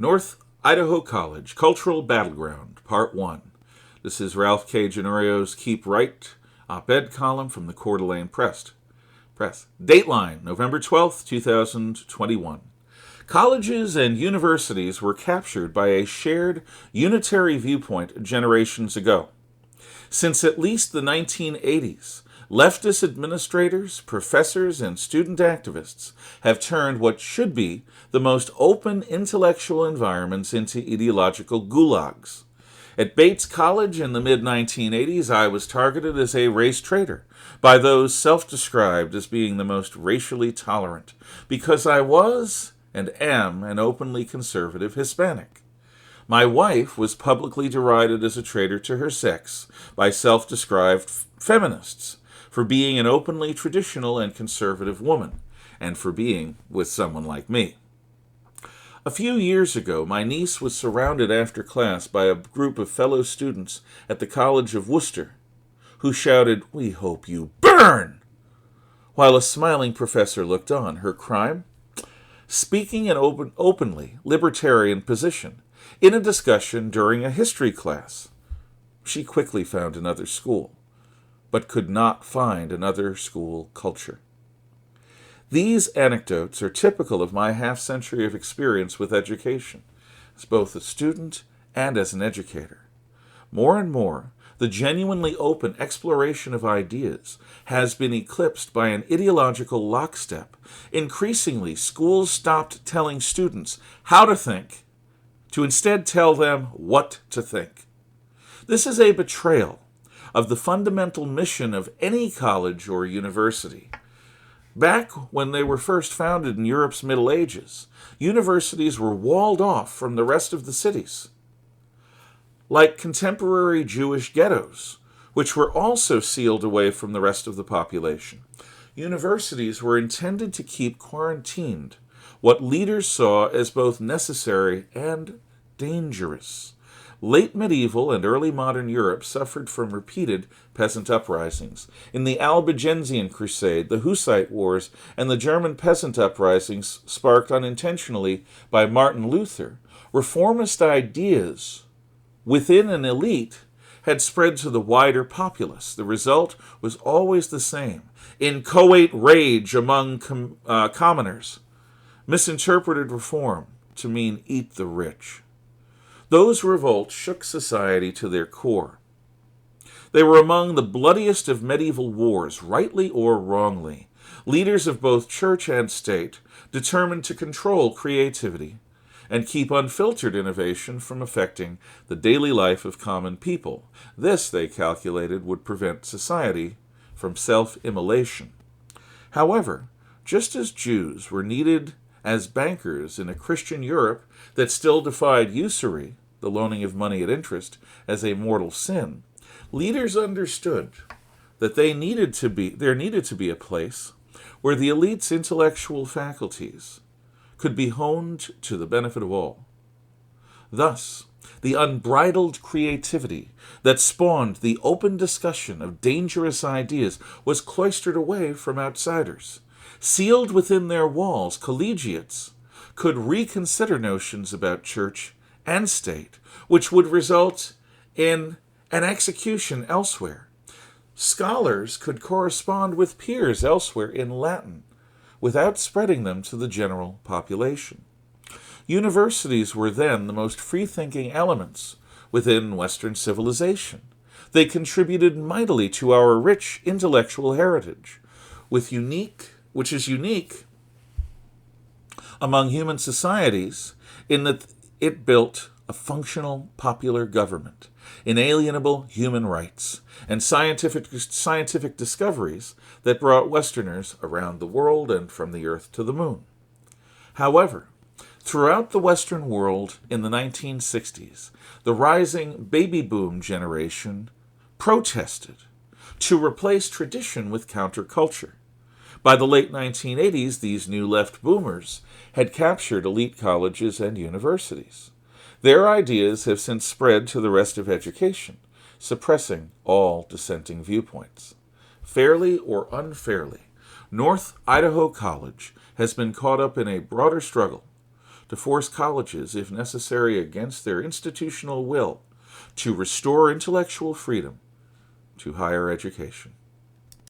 North Idaho College, Cultural Battleground, Part 1. This is Ralph K. Ginorio's Keep Right op-ed column from the Coeur d'Alene Press. Dateline, November 12, 2021. Colleges and universities were captured by a shared unitary viewpoint generations ago. Since at least the 1980s, leftist administrators, professors, and student activists have turned what should be the most open intellectual environments into ideological gulags. At Bates College in the mid-1980s, I was targeted as a race-traitor by those self-described as being the most racially tolerant, because I was and am an openly conservative Hispanic. My wife was publicly derided as a traitor to her sex by self-described feminists for being an openly traditional and conservative woman, and for being with someone like me. A few years ago, my niece was surrounded after class by a group of fellow students at the College of Wooster, who shouted, "We hope you burn!" while a smiling professor looked on. Her crime? Speaking an openly libertarian position in a discussion during a history class. She quickly found another school, but could not find another school culture. These anecdotes are typical of my half-century of experience with education, as both a student and as an educator. More and more, the genuinely open exploration of ideas has been eclipsed by an ideological lockstep. Increasingly, schools stopped telling students how to think, to instead tell them what to think. This is a betrayal of the fundamental mission of any college or university. Back when they were first founded in Europe's Middle Ages, universities were walled off from the rest of the cities, like contemporary Jewish ghettos, which were also sealed away from the rest of the population. Universities were intended to keep quarantined what leaders saw as both necessary and dangerous. Late medieval and early modern Europe suffered from repeated peasant uprisings. In the Albigensian Crusade, the Hussite Wars, and the German peasant uprisings sparked unintentionally by Martin Luther, reformist ideas within an elite had spread to the wider populace. The result was always the same: inchoate rage among commoners, misinterpreted reform to mean eat the rich. Those revolts shook society to their core. They were among the bloodiest of medieval wars, rightly or wrongly. Leaders of both church and state determined to control creativity and keep unfiltered innovation from affecting the daily life of common people. This, they calculated, would prevent society from self-immolation. However, just as Jews were needed as bankers in a Christian Europe that still defied usury, the loaning of money at interest, as a mortal sin, leaders understood that there needed to be a place where the elite's intellectual faculties could be honed to the benefit of all. Thus, the unbridled creativity that spawned the open discussion of dangerous ideas was cloistered away from outsiders. Sealed within their walls, collegiates could reconsider notions about church and state, which would result in an execution elsewhere. Scholars could correspond with peers elsewhere in Latin, without spreading them to the general population. Universities were then the most free-thinking elements within Western civilization. They contributed mightily to our rich intellectual heritage, which is unique among human societies in that it built a functional popular government, inalienable human rights, and scientific discoveries that brought Westerners around the world and from the earth to the moon. However, throughout the Western world in the 1960s, the rising baby boom generation protested to replace tradition with counterculture. By the late 1980s, these new left boomers had captured elite colleges and universities. Their ideas have since spread to the rest of education, suppressing all dissenting viewpoints. Fairly or unfairly, North Idaho College has been caught up in a broader struggle to force colleges, if necessary against their institutional will, to restore intellectual freedom to higher education.